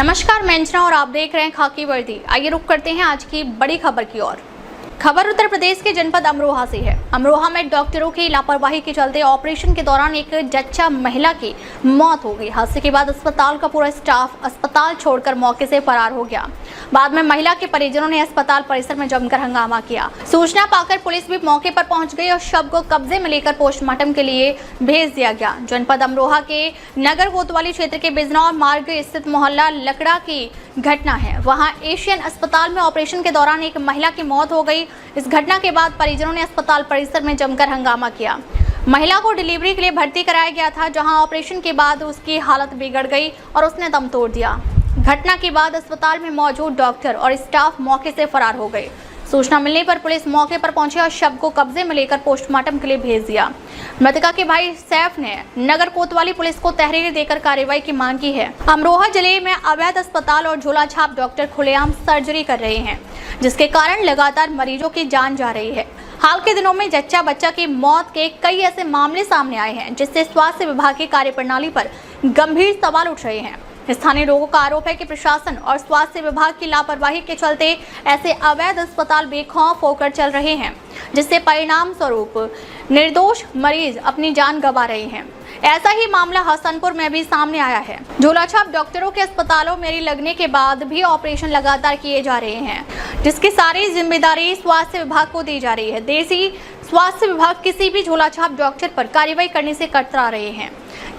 नमस्कार, मैं अंजना और आप देख रहे हैं खाकी वर्दी। आइए रुक करते हैं आज की बड़ी खबर की ओर। खबर उत्तर प्रदेश के जनपद अमरोहा से है। अमरोहा में डॉक्टरों की लापरवाही के चलते ऑपरेशन के दौरान एक जच्चा महिला की मौत हो गई। हादसे के बाद अस्पताल का पूरा स्टाफ अस्पताल छोड़कर मौके से फरार हो गया। बाद में महिला के परिजनों ने अस्पताल परिसर में जमकर हंगामा किया। सूचना पाकर पुलिस भी मौके पर पहुंच गई और शव को कब्जे में लेकर पोस्टमार्टम के लिए भेज दिया गया। जनपद अमरोहा के नगर कोतवाली क्षेत्र के बिजनौर मार्ग स्थित मोहल्ला लकड़ा की घटना है। वहां एशियन अस्पताल में ऑपरेशन के दौरान एक महिला की मौत हो गई। इस घटना के बाद परिजनों ने अस्पताल परिसर में जमकर हंगामा किया। महिला को डिलीवरी के लिए भर्ती कराया गया था, जहां ऑपरेशन के बाद उसकी हालत बिगड़ गई और उसने दम तोड़ दिया। घटना के बाद अस्पताल में मौजूद डॉक्टर और स्टाफ मौके से फरार हो गए। सूचना मिलने पर पुलिस मौके पर पहुंची और शव को कब्जे में लेकर पोस्टमार्टम के लिए भेज दिया। मृतका के भाई सैफ ने नगर कोतवाली पुलिस को तहरीर देकर कार्रवाई की मांग की है। अमरोहा जिले में अवैध अस्पताल और झोला छाप डॉक्टर खुलेआम सर्जरी कर रहे हैं, जिसके कारण लगातार मरीजों की जान जा रही है। हाल के दिनों में जच्चा बच्चा की मौत के कई ऐसे मामले सामने आए हैं, जिससे स्वास्थ्य विभाग की कार्यप्रणाली पर गंभीर सवाल उठ रहे हैं। स्थानीय लोगों का आरोप है कि प्रशासन और स्वास्थ्य विभाग की लापरवाही के चलते ऐसे अवैध अस्पताल बेखौफ होकर चल रहे हैं, जिससे परिणाम स्वरूप निर्दोष मरीज अपनी जान गंवा रहे हैं। ऐसा ही मामला हसनपुर में भी सामने आया है। झोलाछाप डॉक्टरों के अस्पतालों में लगने के बाद भी ऑपरेशन लगातार किए जा रहे हैं, जिसकी सारी जिम्मेदारी स्वास्थ्य विभाग को दी जा रही है। देसी स्वास्थ्य विभाग किसी भी झोलाछाप डॉक्टर पर कार्रवाई करने से कतरा रहे हैं।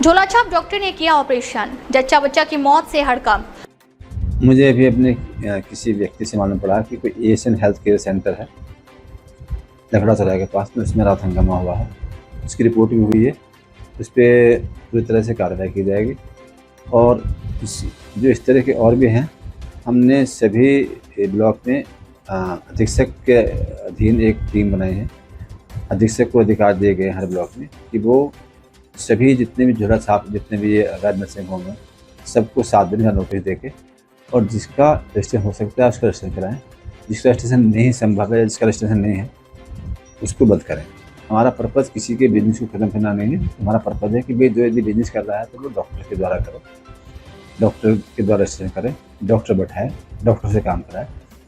झोलाछाप डॉक्टर ने किया ऑपरेशन, जच्चा बच्चा की मौत से हड़कंप। मुझे अभी अपने किसी व्यक्ति से मालूम पड़ा कि कोई एशियन हेल्थ केयर सेंटर है लकड़ा चौराहे के पास में, उसमें रात हंगामा हुआ है। उसकी रिपोर्ट भी हुई है, उस पर पूरी तरह से कार्रवाई की जाएगी। और जो इस तरह के और भी हैं, हमने सभी ब्लॉक में अधीक्षक के अधीन एक टीम बनाई है। अधीक्षक को अधिकार दिए गए हर ब्लॉक में कि वो सभी जितने भी झोला छाप जितने भी ये अवैध नर्सिंग होम हैं, सबको 7 दिन का नोटिस देके और जिसका रजिस्ट्रेशन हो सकता है उसका रजिस्ट्रेशन कराएं। जिसका रजिस्ट्रेशन नहीं संभव है, जिसका रजिस्ट्रेशन नहीं है, उसको बंद करें। हमारा पर्पज़ किसी के बिजनेस को ख़त्म करना नहीं है। हमारा पर्पज़ है कि भाई जो यदि बिजनेस कर रहा है तो वो डॉक्टर के द्वारा करो, डॉक्टर के द्वारा रजिस्ट्रेशन करें, डॉक्टर बैठाए, डॉक्टर से काम कराए,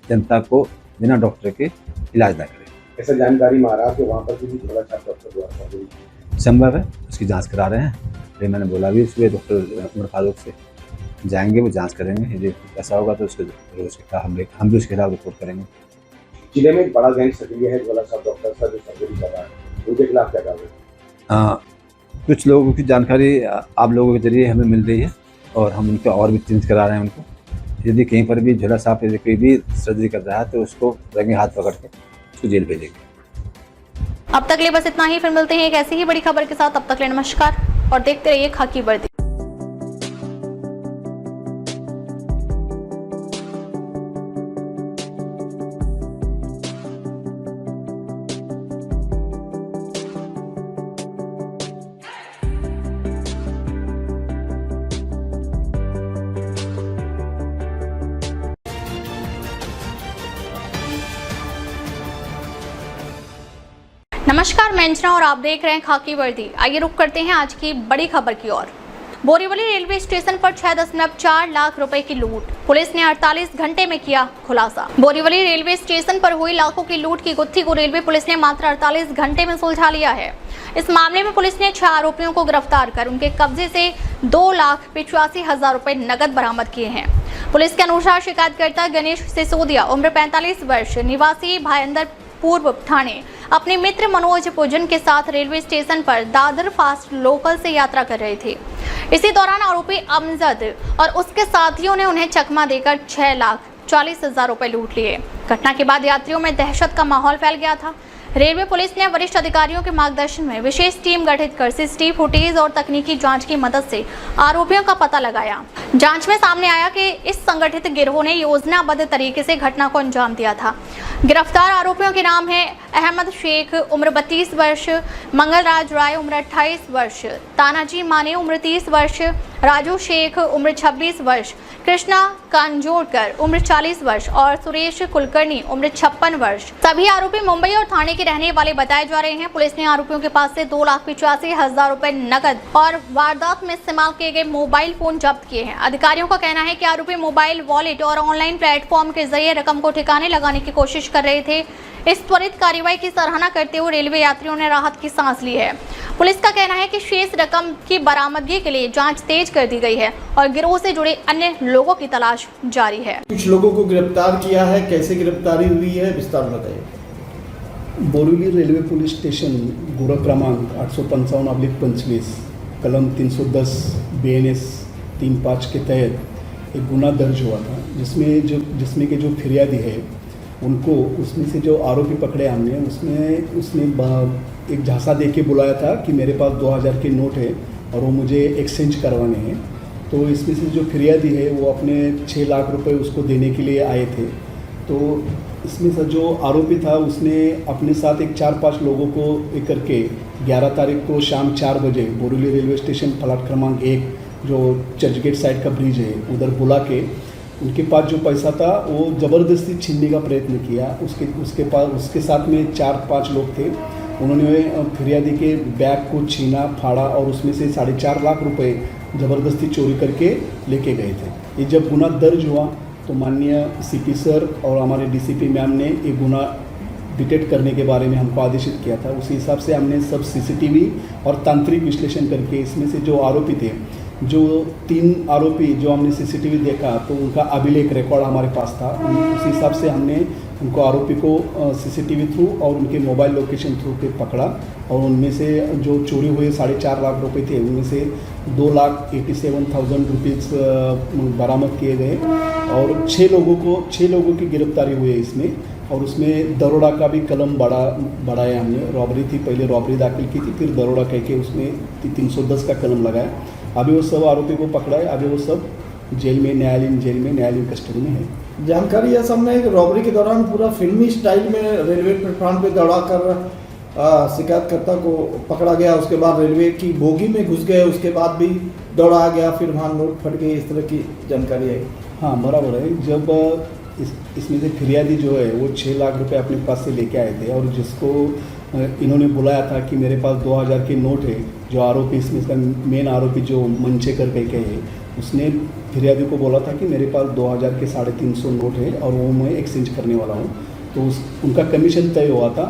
जनता को बिना डॉक्टर के इलाज ना करें। ऐसा जानकारी महाराष्ट्र वहाँ पर भी झोला छाप डॉक्टर द्वारा संभव है, उसकी जांच करा रहे हैं। फिर मैंने बोला भी उसके डॉक्टर उमर फारूक से जाएंगे, वो जांच करेंगे। यदि ऐसा होगा तो उसके खिलाफ हम भी उसके खिलाफ रिपोर्ट करेंगे। जिले में एक बड़ा गैंग सक्रिय है, झोला छाप डॉक्टर सर जो सर्जरी कर रहा है, उनके खिलाफ क्या कार्रवाई? कुछ लोगों की जानकारी आप लोगों के जरिए हमें मिल रही है और हम उनका और भी चेंज करा रहे हैं उनको। यदि कहीं पर भी झोला छाप यदि कोई भी सर्जरी कर रहा है तो उसको रंगे हाथ पकड़ के उसको जेल भेजेंगे। अब तक लिए बस इतना ही। फिर मिलते हैं एक ऐसी ही बड़ी खबर के साथ। तब तक लिए नमस्कार और देखते रहिए खाकी वर्दी। नमस्कार, मैं अंजना और आप देख रहे हैं खाकी वर्दी। आइए रुक करते हैं आज की बड़ी खबर की ओर। बोरीवली रेलवे स्टेशन पर 6.4 लाख रुपए की लूट। पुलिस ने 48 घंटे में किया खुलासा। बोरीवली रेलवे स्टेशन पर हुई लाखों की लूट की गुत्थी को रेलवे पुलिस ने मात्र 48 घंटे में सुलझा लिया है। इस मामले में पुलिस ने 6 आरोपियों को गिरफ्तार कर उनके कब्जे से 2,85,000 रुपए नकद बरामद किए हैं। पुलिस के अनुसार शिकायतकर्ता गणेश सिसोदिया, उम्र 45 वर्ष, निवासी भाईंदर पूर्व थाने, अपने मित्र मनोज पूजन के साथ रेलवे स्टेशन पर दादर फास्ट लोकल से यात्रा कर रहे थे। इसी दौरान आरोपी अमजद और उसके साथियों ने उन्हें चकमा देकर 6,40,000 रुपए लूट लिए। घटना के बाद यात्रियों में दहशत का माहौल फैल गया था। रेलवे पुलिस ने वरिष्ठ अधिकारियों के मार्गदर्शन में विशेष टीम गठित कर सीसीटीवी फुटेज और तकनीकी जांच की मदद से आरोपियों का पता लगाया। जांच में सामने आया कि इस संगठित गिरोह ने योजनाबद्ध तरीके से घटना को अंजाम दिया था। गिरफ्तार आरोपियों के नाम है अहमद शेख, उम्र 32 वर्ष, मंगलराज राय, उम्र 28 वर्ष, तानाजी माने, उम्र 30 वर्ष, राजू शेख, उम्र 26 वर्ष, कृष्णा कांजोड़कर उम्र 40 वर्ष और सुरेश कुलकर्णी उम्र 56 वर्ष। सभी आरोपी मुंबई और थाने के रहने वाले बताए जा रहे हैं। पुलिस ने आरोपियों के पास से 2,85,000 रुपए नकद और वारदात में इस्तेमाल किए गए मोबाइल फोन जब्त किए हैं। अधिकारियों का कहना है कि आरोपी मोबाइल वॉलेट और ऑनलाइन प्लेटफॉर्म के जरिए रकम को ठिकाने लगाने की कोशिश कर रहे थे। इस त्वरित कार्रवाई की सराहना करते हुए रेलवे यात्रियों ने राहत की सांस ली है। पुलिस का कहना है कि शेष रकम की बरामदगी के लिए जांच तेज कर दी गई है और गिरोह से जुड़े अन्य लोगों की तलाश जारी है। कुछ लोगों को गिरफ्तार किया है, कैसे गिरफ्तारी हुई है विस्तार में बताइए। बोरिवली रेलवे पुलिस स्टेशन गुरा क्रमांक 855/25 कलम 310 BNS 35 के तहत एक गुना दर्ज हुआ था, जिसमें के जो फिरियादी है उनको उसमें से जो आरोपी पकड़े हमने उसने एक झांसा दे के बुलाया था कि मेरे पास 2000 के नोट है और वो मुझे एक्सचेंज करवाने हैं। तो इसमें से जो फिरियादी है वो अपने 6 लाख रुपए उसको देने के लिए आए थे। तो इसमें से जो आरोपी था उसने अपने साथ एक 4-5 लोगों को एक करके 11 तारीख को शाम 4 बजे बोरिवली रेलवे स्टेशन प्लाट क्रमांक 1 जो चर्चगेट साइड का ब्रिज है उधर बुला के उनके पास जो पैसा था वो ज़बरदस्ती छीनने का प्रयत्न किया। उसके साथ में 4-5 लोग थे। उन्होंने फिरियादी के बैग को छीना, फाड़ा और उसमें से 4.5 लाख रुपए ज़बरदस्ती चोरी करके लेके गए थे। ये जब गुना दर्ज हुआ तो माननीय CP सर और हमारे DCP मैम ने ये गुना डिटेक्ट करने के बारे में हमको आदेशित किया था। उसी हिसाब से हमने सब CCTV और तांत्रिक विश्लेषण करके इसमें से जो आरोपी थे, जो 3 आरोपी जो हमने CCTV देखा तो उनका अभिलेख रिकॉर्ड हमारे पास था। उसी हिसाब से हमने उनको आरोपी को CCTV थ्रू और उनके मोबाइल लोकेशन थ्रू पे पकड़ा और उनमें से जो चोरी हुए 4.5 लाख रुपए थे उनमें से 2,87,000 रुपीज़ बरामद किए गए और 6 लोगों की गिरफ्तारी हुई है इसमें। और उसमें दरोड़ा का भी कलम बढ़ाया हमने। रॉबरी थी, पहले रॉबरी दाखिल की थी, फिर दरोड़ा कह के उसमें 310 का कलम लगाया। अभी वो सब आरोपी को पकड़ा है, अभी वो सब न्यायालयीन कस्टडी में है। जानकारी है सामने कि रॉबरी के दौरान पूरा फिल्मी स्टाइल में रेलवे प्लेटफॉर्म पे दौड़ा कर शिकायतकर्ता को पकड़ा गया। उसके बाद रेलवे की बोगी में घुस गए, उसके बाद भी दौड़ा गया, फिर वहाँ नोट फट गए, इस तरह की जानकारी है। हाँ बराबर है। जब इसमें से फिरियादी जो है वो 6 लाख रुपए अपने पास से लेके आए थे और जिसको इन्होंने बुलाया था कि मेरे पास 2000 के नोट है, जो आरोपी इसमें इसका मेन आरोपी जो मंचेकर कह है उसने फिरियादी को बोला था कि मेरे पास 2000 के 350 नोट है और वो मैं एक्सचेंज करने वाला हूँ। तो उनका कमीशन तय हुआ था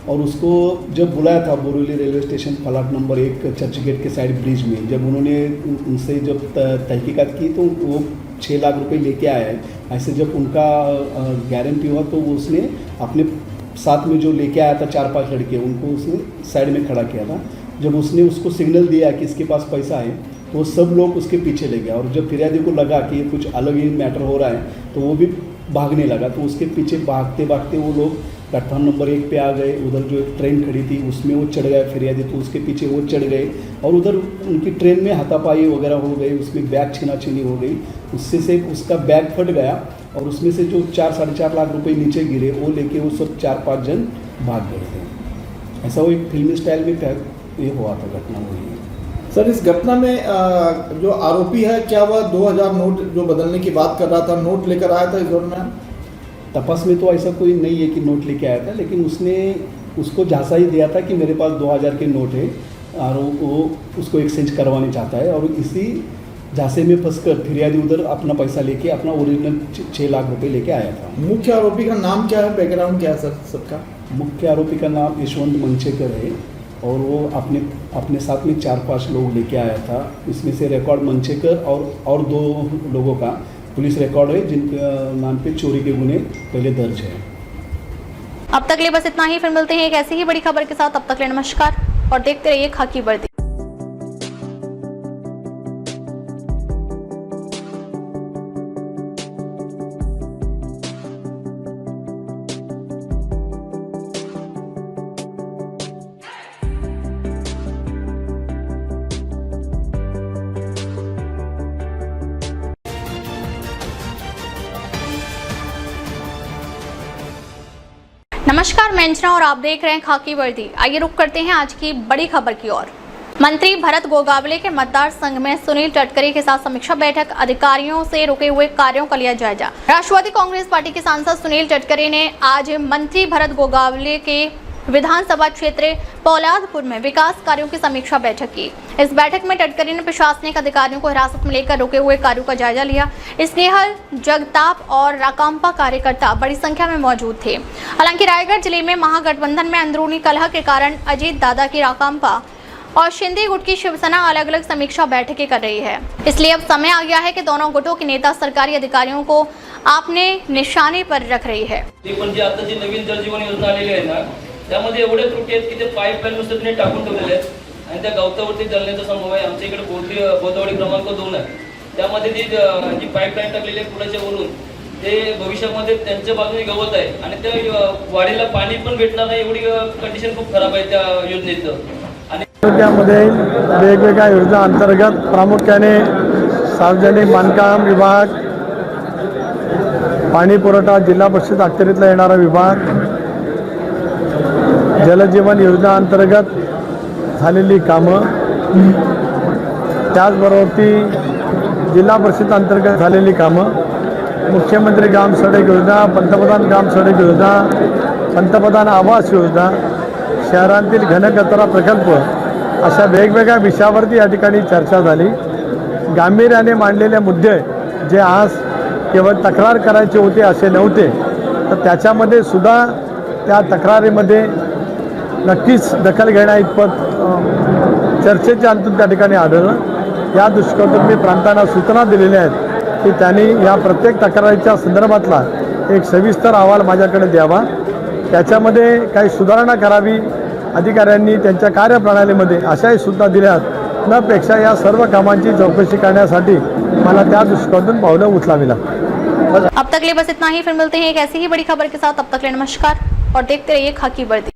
और उसको जब बुलाया था Borivali railway station plot number 1 Churchgate के साइड ब्रिज में, जब उन्होंने उनसे जब तहकीकात की तो वो 6 लाख रुपए लेके आया है। ऐसे जब उनका गारंटी हुआ तो उसने अपने साथ में जो लेके आया था 4-5 लड़के उनको उसने साइड में खड़ा किया था। जब उसने उसको सिग्नल दिया कि इसके पास पैसा है तो सब लोग उसके पीछे ले गए और जब फिरियादी को लगा कि कुछ अलग ही मैटर हो रहा है तो वो भी भागने लगा। तो उसके पीछे भागते भागते वो लोग प्लेटफॉर्म नंबर 1 पे आ गए। उधर जो एक ट्रेन खड़ी थी उसमें वो चढ़ गए फिरियादी, तो उसके पीछे वो चढ़ गए और उधर उनकी ट्रेन में हाथापाई वगैरह हो गई, उसमें बैग छीना-छीनी हो गई। उससे से उसका बैग फट गया और उसमें से जो 4-4.5 लाख रुपए नीचे गिरे वो लेके वो सब 4-5 जन भाग गए थे। ऐसा वो एक फिल्मी स्टाइल में ये हुआ था, घटना हुई है। सर इस घटना में जो आरोपी है क्या वह 2000 नोट जो बदलने की बात कर रहा था नोट लेकर आया था इस दौरान? तपास में तो ऐसा कोई नहीं है कि नोट लेके आया था, लेकिन उसने उसको झांसा ही दिया था कि मेरे पास 2000 के नोट है और वो उसको एक्सचेंज करवाने चाहता है और इसी झांसे में फंसकर फिरियादी उधर अपना पैसा लेके अपना ओरिजिनल 6 लाख रुपए लेके आया था। मुख्य आरोपी का नाम क्या है, बैकग्राउंड क्या है सर सबका? मुख्य आरोपी का नाम यशवंत मंचेकर है और वो अपने साथ में 4-5 लोग लेके आया था। इसमें से रिकॉर्ड मंचेकर और 2 लोगों का पुलिस रिकॉर्ड है जिनके नाम पे चोरी के गुने पहले दर्ज है। अब तक ले बस इतना ही, फिर मिलते हैं एक ऐसी ही बड़ी खबर के साथ। तब तक ले नमस्कार और देखते रहिए खाकी वर्दी। नमस्कार, मैं अंजना और आप देख रहे हैं खाकी वर्दी। आइए रुक करते हैं आज की बड़ी खबर की ओर। मंत्री भरत गोगावले के मतदार संघ में सुनील टटकरे के साथ समीक्षा बैठक, अधिकारियों से रुके हुए कार्यों का लिया जायजा। राष्ट्रवादी कांग्रेस पार्टी के सांसद सुनील टटकरे ने आज मंत्री भरत गोगावले के विधानसभा क्षेत्र पौलादपुर में विकास कार्यों की समीक्षा बैठक की। इस बैठक में टटकरे ने प्रशासनिक अधिकारियों को हिरासत में लेकर रुके हुए कार्यों का जायजा लिया। स्नेहल, जगताप और राकांपा कार्यकर्ता बड़ी संख्या में मौजूद थे। हालांकि रायगढ़ जिले में महागठबंधन में अंदरूनी कलह के कारण अजीत दादा की राकांपा और शिंदे गुट की शिवसेना अलग अलग समीक्षा बैठकें कर रही है। इसलिए अब समय आ गया है कि दोनों गुटों के नेता सरकारी अधिकारियों को अपने निशाने पर रख रही है। पण जी आता जी नवीन जल जीवन योजना आलेली आहे ना, त्यामध्ये एवढे त्रुटी आहेत की ते पाईपलाईन नुसतं तिने टाकून ठेवलेले आहेत आणि त्या गवतावरती जलण्याचा संभव आहे। आमच्या इकडे बोतवाडी क्रमांक 2 आहे, त्यामध्ये जी पाईपलाईन टाकलेली आहे पुढच्या वरून, ते भविष्यामध्ये त्यांच्या बाजूने गवत आहे आणि त्या वाडीला पाणी पण भेटणार नाही, एवढी कंडिशन खूप खराब आहे त्या योजनेचं। तालुक्यामध्ये वेगवेगळ्या योजना अंतर्गत प्रामुख्याने सार्वजनिक बांधकाम विभाग, पाणी पुरवठा जिल्हा परिषद अखत्यारीतला येणारा विभाग, जलजीवन योजना अंतर्गत झालेली कामं, त्याचबरोबर ती जिल्हा परिषद अंतर्गत झालेली कामं, मुख्यमंत्री ग्राम सडक योजना, पंतप्रधान ग्राम सडक योजना, पंतप्रधान आवास योजना, शहरांतील घनकचरा प्रकल्प, अशा वेगवेगळ्या विषयावरती या ठिकाणी चर्चा झाली। गांभीर्याने मांडलेले मुद्दे जे आज केवळ तक्रार करायचे होते असे नव्हते, तर त्याच्यामध्ये सुद्धा त्या तक्रारीमध्ये नक्कीच दखल घेण्या इतपत चर्चेचे अंतून त्या ठिकाणी आढळलं। या दृष्टिकोनातून मी प्रांतांना सूचना दिलेल्या आहेत की त्यांनी या प्रत्येक तक्रारीच्या संदर्भातला एक सविस्तर अहवाल माझ्याकडे द्यावा, त्याच्यामध्ये काही सुधारणा करावी अधिकाऱ्यांनी त्यांच्या कार्यप्रणालीमध्ये, अशाही सूचना दिल्यात नपेक्षा या सर्व कामांची चौकशी करण्यासाठी मला त्या दृष्टिकोनातून पावलं उचलावी लागतात। अब तक के लिए बस इतना ही, फिर मिलते हैं एक ऐसी ही बड़ी खबर के साथ। तब तक के लिए नमस्कार और देखते रहिए खाकी वर्दी।